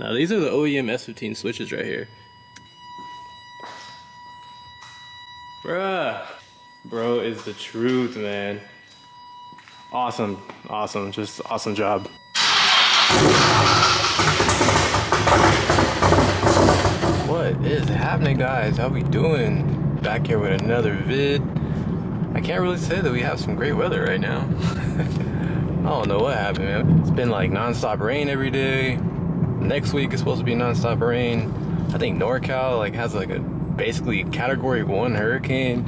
Now these are the OEM S15 switches right here. Bruh. Bro is the truth, man. Awesome, awesome, just awesome job. What is happening, guys? How we doing? Back here with another vid. I can't really say that we have some great weather right now. I don't know what happened, man. It's been like non-stop rain every day. Next week is supposed to be non-stop rain. I think NorCal like has like a basically category 1 hurricane.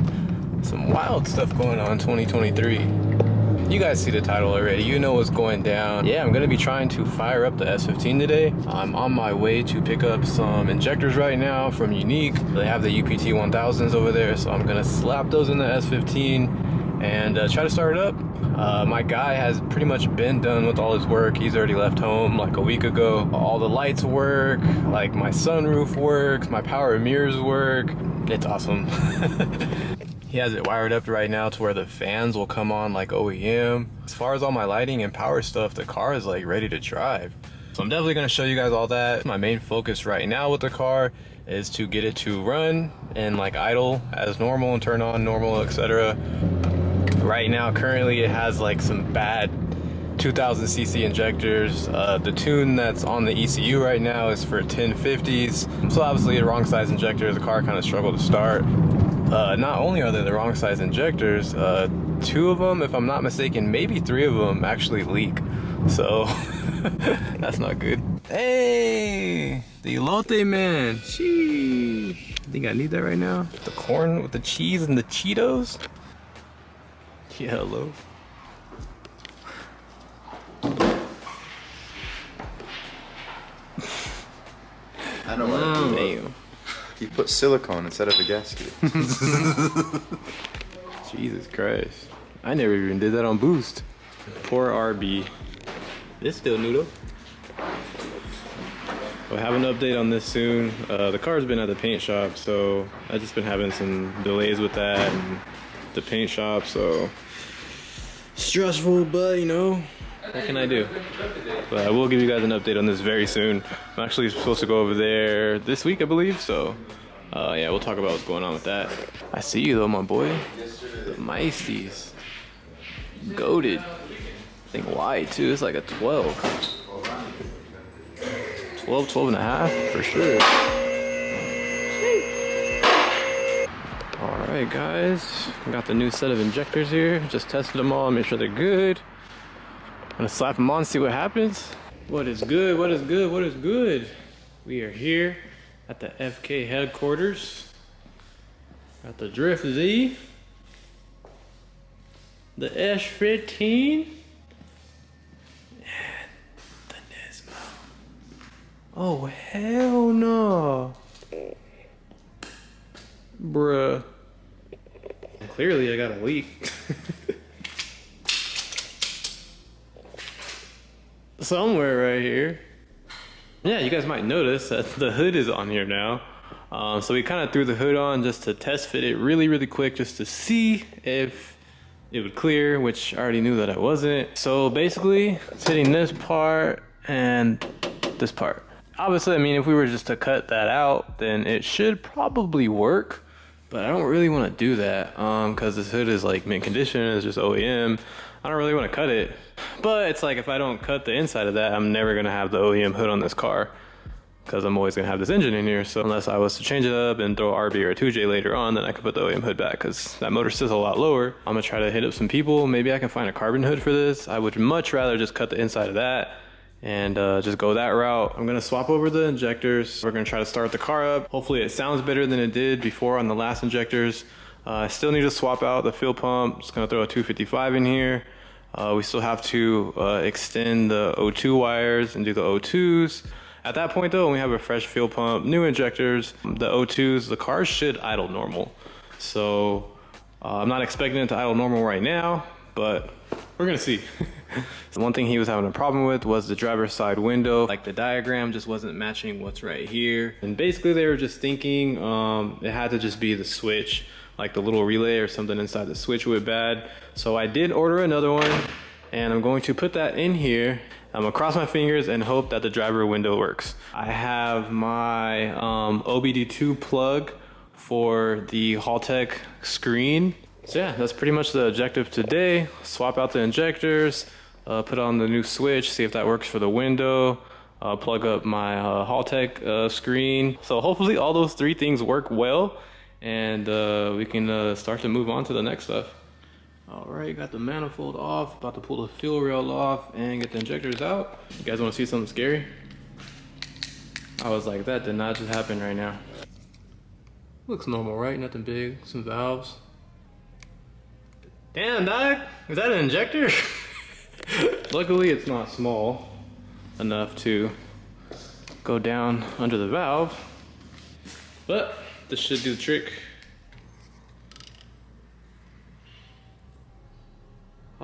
Some wild stuff going on in 2023. You guys see the title already. You know what's going down. Yeah, I'm gonna be trying to fire up the S15 today. I'm on my way to pick up some injectors right now from Unique. They have the UPT 1000s over there, so I'm gonna slap those in the S15 and try to start it up. My guy has pretty much been done with all his work. He's already left home like a week ago. All the lights work, like my sunroof works, my power mirrors work. It's awesome. He has it wired up right now to where the fans will come on like OEM. As far as all my lighting and power stuff, the car is like ready to drive. So I'm definitely gonna show you guys all that. My main focus right now with the car is to get it to run and like idle as normal and turn on normal, etc. Right now, currently it has like some bad 2000cc injectors. The tune that's on the ECU right now is for 1050s. So obviously the wrong size injectors, the car kind of struggled to start. Not only are they the wrong size injectors, 2 of them, if I'm not mistaken, maybe 3 of them actually leak. So that's not good. Hey, the elote man. Sheesh. I think I need that right now. The corn with the cheese and the Cheetos. Yeah, hello. I don't want to do it. You put silicone instead of a gasket. Jesus Christ. I never even did that on Boost. Poor RB. This still new though. We'll have an update on this soon. The car's been at the paint shop, so I've just been having some delays with that and the paint shop, so stressful, but you know, what can I do? But I will give you guys an update on this very soon. I'm actually supposed to go over there this week, I believe, so yeah, we'll talk about what's going on with that. I see you though, my boy. The Meisties. Goated. I think wide too, it's like a 12. 12 and a half for sure. Alright guys, got the new set of injectors here. Just tested them all, make sure they're good. I'm gonna slap them on, see what happens. What is good, what is good, what is good? We are here at the FK headquarters. Got the Drift Z. The S15. And the Nismo. Oh, hell no. Bruh. Clearly I got a leak. Somewhere right here. Yeah, you guys might notice that the hood is on here now. So we kind of threw the hood on just to test fit it really quick, just to see if it would clear, which I already knew that I wasn't. So basically, it's hitting this part and this part. Obviously, I mean, if we were just to cut that out, then it should probably work. But I don't really want to do that because this hood is like mint condition, it's just OEM. I don't really want to cut it. But it's like if I don't cut the inside of that, I'm never going to have the OEM hood on this car because I'm always going to have this engine in here. So unless I was to change it up and throw RB or a 2J later on, then I could put the OEM hood back because that motor sits a lot lower. I'm going to try to hit up some people. Maybe I can find a carbon hood for this. I would much rather just cut the inside of that and just go that route. I'm gonna swap over the injectors. We're gonna try to start the car up. Hopefully it sounds better than it did before on the last injectors. I still need to swap out the fuel pump. Just gonna throw a 255 in here. We still have to extend the O2 wires and do the O2s. At that point though, when we have a fresh fuel pump, new injectors, the O2s, the car should idle normal. So I'm not expecting it to idle normal right now, but we're gonna see. The one thing he was having a problem with was the driver's side window. Like the diagram just wasn't matching what's right here. And basically they were just thinking it had to just be the switch, like the little relay or something inside the switch went bad. So I did order another one and I'm going to put that in here I'm gonna cross my fingers and hope that the driver window works. I have my OBD2 plug for the Haltech screen. So yeah, that's pretty much the objective today. Swap out the injectors, put on the new switch, see if that works for the window, plug up my Haltech screen. So hopefully all those 3 things work well, and we can start to move on to the next stuff. All right, got the manifold off, about to pull the fuel rail off and get the injectors out. You guys wanna see something scary? I was like, that did not just happen right now. Looks normal, right? Nothing big, some valves. Damn, dog, is that an injector? Luckily, it's not small enough to go down under the valve, but this should do the trick.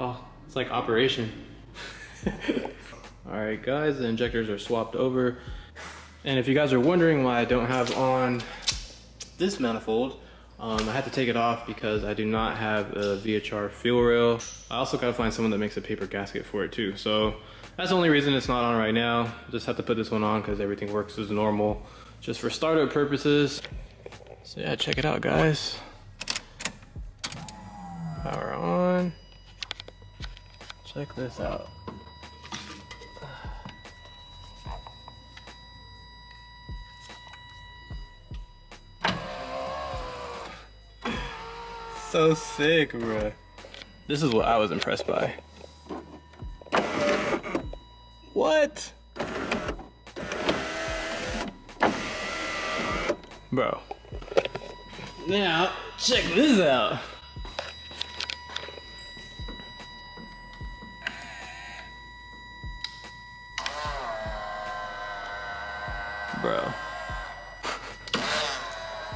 Oh, it's like operation. All right, guys, the injectors are swapped over. And if you guys are wondering why I don't have on this manifold, I had to take it off because I do not have a VHR fuel rail. I also gotta find someone that makes a paper gasket for it too. So that's the only reason it's not on right now. Just have to put this one on because everything works as normal, just for startup purposes. So yeah, check it out, guys. Power on. Check this out. So sick, bruh. This is what I was impressed by. What? Bro. Now, check this out. Bro.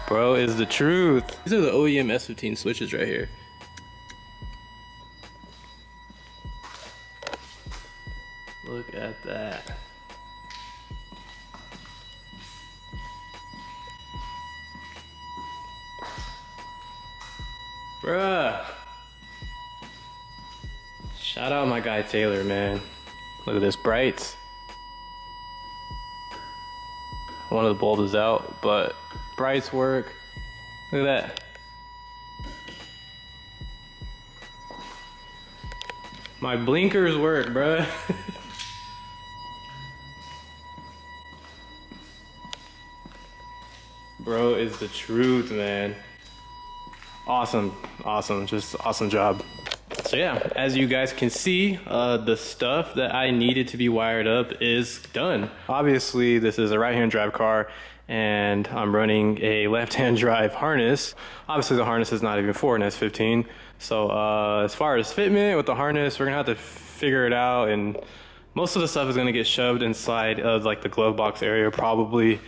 Bro is the truth. These are the OEM S15 switches right here. Look at that. Bruh. Shout out my guy Taylor, man. Look at this, brights. One of the bulbs is out, but brights work. Look at that. My blinkers work, bruh. Bro is the truth, man. Awesome, awesome, just awesome job. So yeah, as you guys can see, the stuff that I needed to be wired up is done. Obviously, this is a right-hand drive car, and I'm running a left-hand drive harness. Obviously, the harness is not even for an S15. So as far as fitment with the harness, we're gonna have to figure it out, and most of the stuff is gonna get shoved inside of like the glove box area, probably.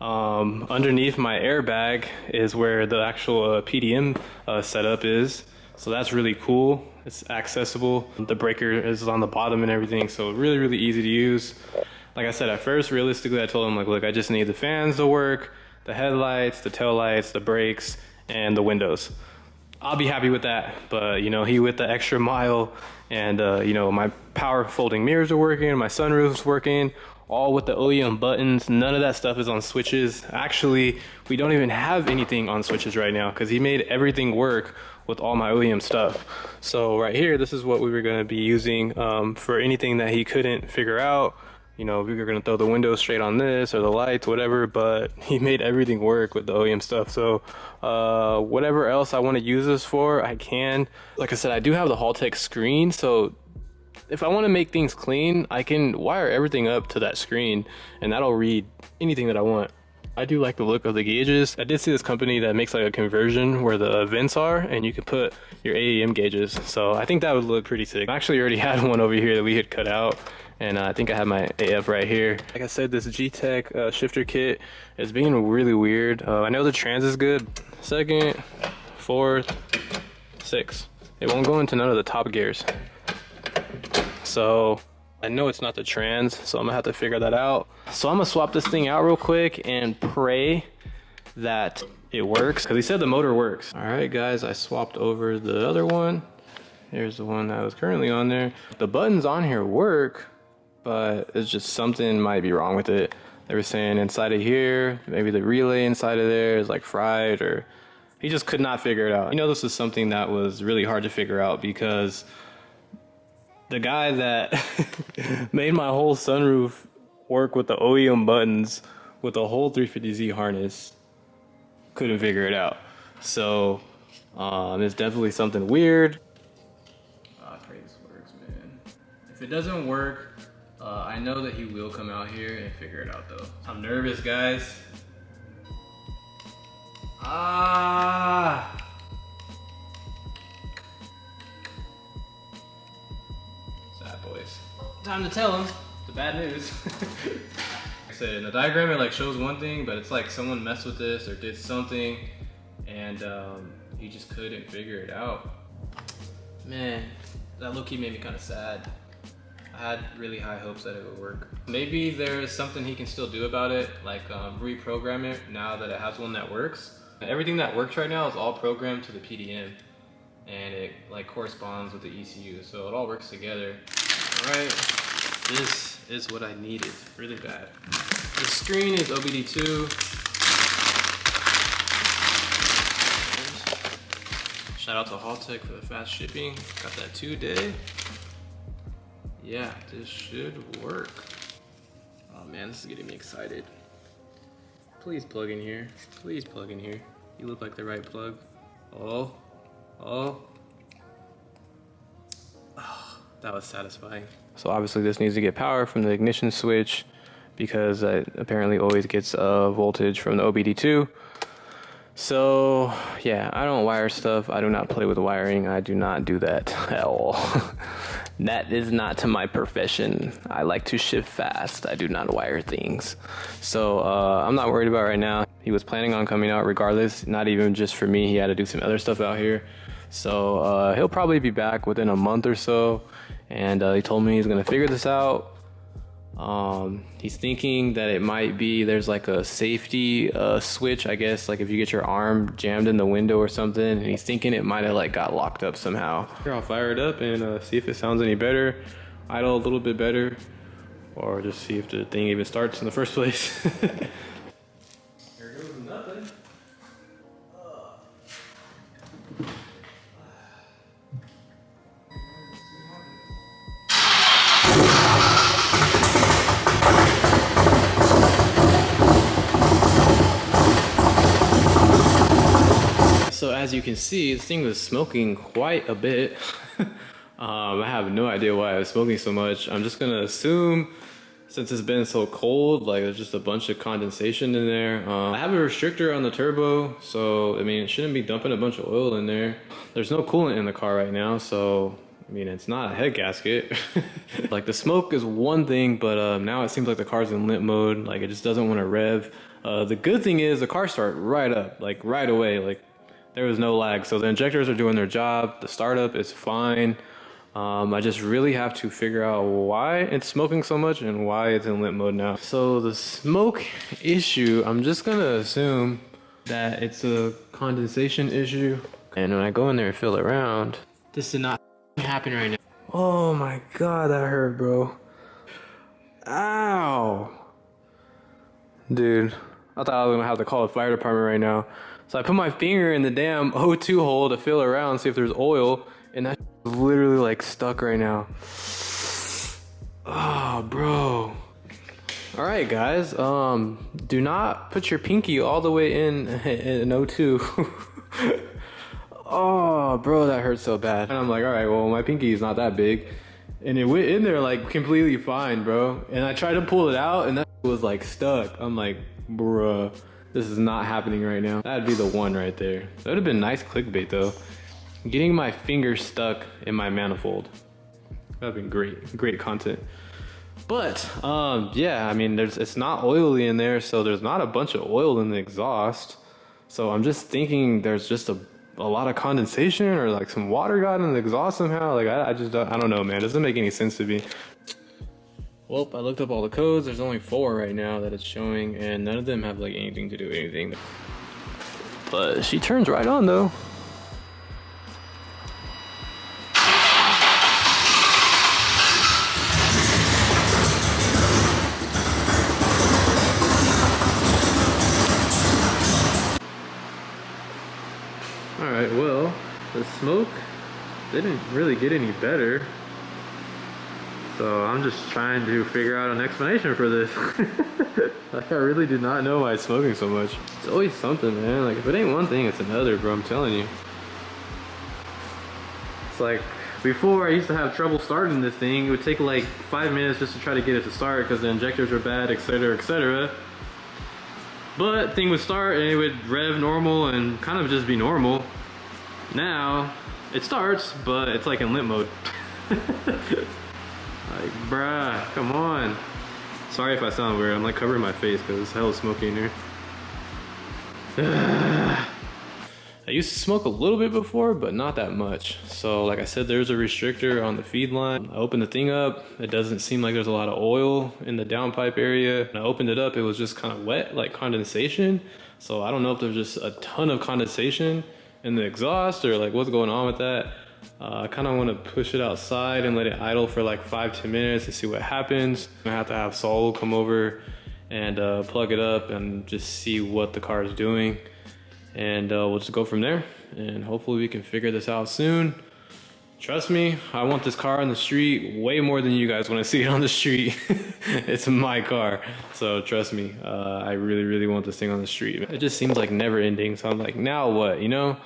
Underneath my airbag is where the actual PDM setup is. So that's really cool. It's accessible. The breaker is on the bottom and everything, so really, really easy to use. Like I said, at first, realistically, I told him, like, look, I just need the fans to work, the headlights, the tail lights, the brakes, and the windows. I'll be happy with that. But, you know, he went the extra mile, and, you know, my power folding mirrors are working, my sunroof's working, all with the OEM buttons. None of that stuff is on switches. Actually, we don't even have anything on switches right now because he made everything work with all my OEM stuff. So right here, this is what we were going to be using for anything that he couldn't figure out. You know, we were going to throw the windows straight on this or the lights, whatever, but he made everything work with the OEM stuff. So whatever else I want to use this for, I can. Like I said, I do have the Haltech screen, so if I want to make things clean, I can wire everything up to that screen and that'll read anything that I want. I do like the look of the gauges. I did see this company that makes like a conversion where the vents are and you can put your AEM gauges. So I think that would look pretty sick. I actually already had one over here that we had cut out, and I think I have my AF right here. Like I said, this G-Tech shifter kit is being really weird. I know the trans is good. Second, fourth, sixth. It won't go into none of the top gears. So I know it's not the trans, so I'm gonna have to figure that out. So I'm gonna swap this thing out real quick and pray that it works, because he said the motor works. All right, guys, I swapped over the other one. Here's the one that was currently on there. The buttons on here work, but it's just something might be wrong with it. They were saying inside of here, maybe the relay inside of there is like fried, or he just could not figure it out. You know, this is something that was really hard to figure out because the guy that made my whole sunroof work with the OEM buttons with a whole 350Z harness couldn't figure it out. So it's definitely something weird. I pray this works, man. If it doesn't work, I know that he will come out here and figure it out though. I'm nervous, guys. Sad boys. Time to tell him the bad news. Like I said, in the diagram it like shows one thing, but it's like someone messed with this or did something, and he just couldn't figure it out. Man, that low-key made me kind of sad. I had really high hopes that it would work. Maybe there's something he can still do about it, like reprogram it now that it has one that works. Everything that works right now is all programmed to the PDM, and it like corresponds with the ECU, so it all works together. All right, this is what I needed really bad. The screen is OBD2. Shout out to Haltech for the fast shipping. Got that 2-day. Yeah, this should work. Oh man, this is getting me excited. Please plug in here. Please plug in here. You look like the right plug. Oh. That was satisfying. So obviously this needs to get power from the ignition switch because it apparently always gets voltage from the OBD2. So yeah, I don't wire stuff. I do not play with wiring. I do not do that at all. That is not to my profession. I like to shift fast. I do not wire things. So I'm not worried about it right now. He was planning on coming out regardless, not even just for me. He had to do some other stuff out here. So he'll probably be back within a month or so. And he told me he's gonna figure this out. He's thinking that it might be there's like a safety switch, I guess, like if you get your arm jammed in the window or something, and he's thinking it might have like got locked up somehow. Here, I'll fire it up and see if it sounds any better, idle a little bit better, or just see if the thing even starts in the first place. Here goes nothing. So as you can see, this thing was smoking quite a bit. I have no idea why I was smoking so much. I'm just gonna assume, since it's been so cold, like there's just a bunch of condensation in there. I have a restrictor on the turbo, so I mean, it shouldn't be dumping a bunch of oil in there. There's no coolant in the car right now, so I mean, it's not a head gasket. Like the smoke is one thing, but now it seems like the car's in limp mode. Like it just doesn't want to rev. The good thing is the car started right up, like right away. Like there was no lag. So the injectors are doing their job. The startup is fine. I just really have to figure out why it's smoking so much and why it's in limp mode now. So the smoke issue, I'm just gonna assume that it's a condensation issue. And when I go in there and feel around, this did not happen right now. Oh my God, that hurt, bro. Ow. Dude, I thought I was gonna have to call the fire department right now. So I put my finger in the damn O2 hole to feel around, see if there's oil, and that is literally like stuck right now. Oh, bro. All right, guys. Do not put your pinky all the way in O2. Oh, bro, that hurts so bad. And I'm like, all right, well, my pinky is not that big, and it went in there like completely fine, bro. And I tried to pull it out, and that was like stuck. I'm like, bruh. This is not happening right now. That'd be the one right there. That would have been nice clickbait though. Getting my finger stuck in my manifold. That'd been great content. But yeah, I mean, it's not oily in there, so there's not a bunch of oil in the exhaust. So I'm just thinking there's just a lot of condensation, or like some water got in the exhaust somehow. Like I don't know, man. It doesn't make any sense to me. Well, I looked up all the codes. There's only 4 right now that it's showing, and none of them have like anything to do with anything. But she turns right on though. the smoke didn't really get any better. So I'm just trying to figure out an explanation for this. Like, I really did not know why it's smoking so much. It's always something, man. Like, if it ain't one thing, it's another, bro. I'm telling you. It's like, before I used to have trouble starting this thing. It would take like 5 minutes just to try to get it to start because the injectors were bad, etc., etc. But thing would start and it would rev normal and kind of just be normal. Now, it starts, but it's like in limp mode. Like, bruh, come on. Sorry if I sound weird. I'm like covering my face because it's hella smoky in here. I used to smoke a little bit before, but not that much. So like I said, there's a restrictor on the feed line. I opened the thing up. It doesn't seem like there's a lot of oil in the downpipe area. When I opened it up, it was just kind of wet, like condensation. So I don't know if there's just a ton of condensation in the exhaust or like what's going on with that. I kind of want to push it outside and let it idle for like 5-10 minutes to see what happens. I have to have Saul come over and plug it up and just see what the car is doing. And we'll just go from there. And hopefully we can figure this out soon. Trust me, I want this car on the street way more than you guys want to see it on the street. It's my car. So trust me, I really, really want this thing on the street. It just seems like never ending. So I'm like, now what, you know?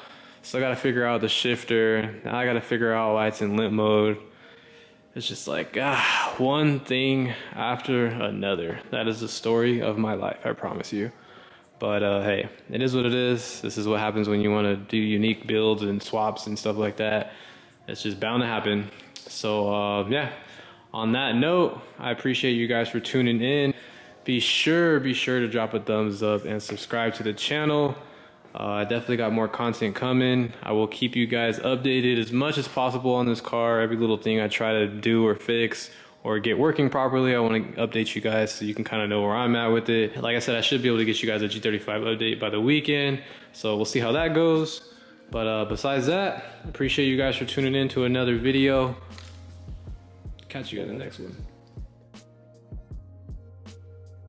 So I gotta figure out the shifter. Now I gotta figure out why it's in limp mode. It's just like, one thing after another. That is the story of my life, I promise you. But hey, it is what it is. This is what happens when you wanna do unique builds and swaps and stuff like that. It's just bound to happen. So yeah, on that note, I appreciate you guys for tuning in. Be sure to drop a thumbs up and subscribe to the channel. I definitely got more content coming. I will keep you guys updated as much as possible on this car. Every little thing I try to do or fix or get working properly, I want to update you guys so you can kind of know where I'm at with it. Like I said, I should be able to get you guys a G35 update by the weekend. So we'll see how that goes. But besides that, appreciate you guys for tuning in to another video. Catch you guys in the next one.